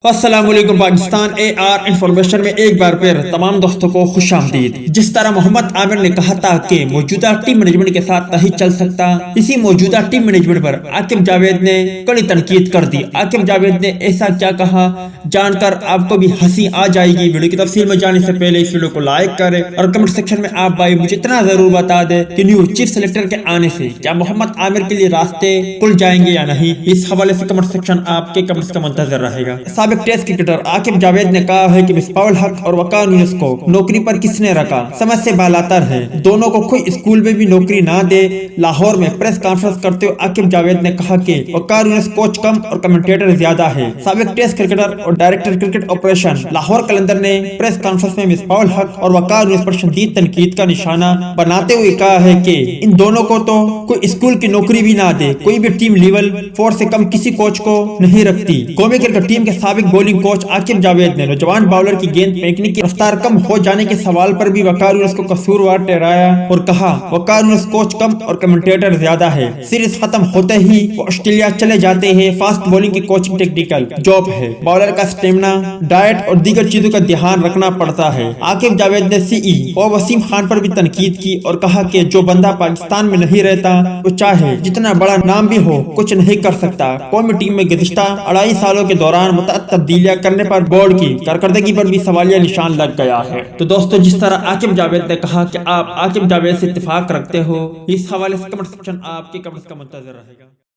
السلام علیکم پاکستان انفارمیشن میں ایک بار پھر تمام دوستوں کو خوش آمدید۔ جس طرح محمد عامر نے کہا تھا کہ موجودہ ٹیم مینجمنٹ کے ساتھ نہیں چل سکتا، اسی موجودہ ٹیم مینجمنٹ پر عاقب جاوید نے کڑی تنقید کر دی۔ عاقب جاوید نے ایسا کیا کہا جان کر آپ کو بھی ہنسی آ جائے گی۔ ویڈیو کی تفصیل میں جانے سے پہلے اس ویڈیو کو لائک کریں اور کمنٹ سیکشن میں آپ بھائی مجھے اتنا ضرور بتا دیں کہ نیو چیف سلیکٹر کے آنے سے کیا محمد عامر کے لیے راستے کھل جائیں گے یا نہیں۔ اس حوالے سے کمنٹ سیکشن آپ کے کمنٹس کا منتظر رہے گا۔ سابق ٹیسٹ کرکٹر عاقب جاوید نے کہا ہے کہ مصباح الحق اور وقار یونس کو نوکری پر کس نے رکھا، سمجھ سے بالاتر ہے، دونوں کو کوئی اسکول میں بھی نوکری نہ دے۔ لاہور میں پریس کانفرنس کرتے ہوئے عاقب جاوید نے کہا کہ وقار یونس کوچ کم اور کمنٹیٹر زیادہ ہے۔ سابق ٹیسٹ کرکٹر اور director cricket operation Lahore Qalandar نے پریس کانفرنس میں مصباح الحق اور وقار یونس پر شدید تنقید کا نشانہ بناتے ہوئے کہا ہے کہ ان دونوں کو تو کوئی اسکول کی نوکری بھی نہ دے، کوئی بھی ٹیم لیول 4 سے کم کسی کوچ کو نہیں رکھتی۔ قومی کرکٹ ٹیم کے سابق بولنگ کوچ عاقب جاوید نے نوجوان باؤلر کی گیند پھینکنے کی رفتار کم ہو جانے کے سوال پر بھی وقار یونس کو قصوروار ٹھہرایا اور کہا وقار یونس کوچ کم اور کمنٹیٹر زیادہ ہے۔ سیریز ختم ہوتے ہی وہ آسٹریلیا چلے جاتے ہیں۔ فاسٹ بولنگ کی کوچنگ ٹیکنیکل جاب ہے، باؤلر کا سٹیمنا، ڈائٹ اور دیگر چیزوں کا دھیان رکھنا پڑتا ہے۔ عاقب جاوید نے سی ای او وسیم خان پر بھی تنقید کی اور کہا کہ جو بندہ پاکستان میں نہیں رہتا وہ چاہے جتنا بڑا نام بھی ہو کچھ نہیں کر سکتا۔ قومی ٹیم میں گزشتہ 2.5 سالوں کے دوران متعدد تبدیلیاں کرنے پر بورڈ کی کارکردگی پر بھی سوالیہ نشان لگ گیا ہے۔ تو دوستو، جس طرح عاقب جاوید نے کہا کہ آپ عاقب جاوید سے اتفاق رکھتے ہو، اس حوالے سے کمنٹ سیکشن آپ کے کمنٹس کا منتظر رہے گا۔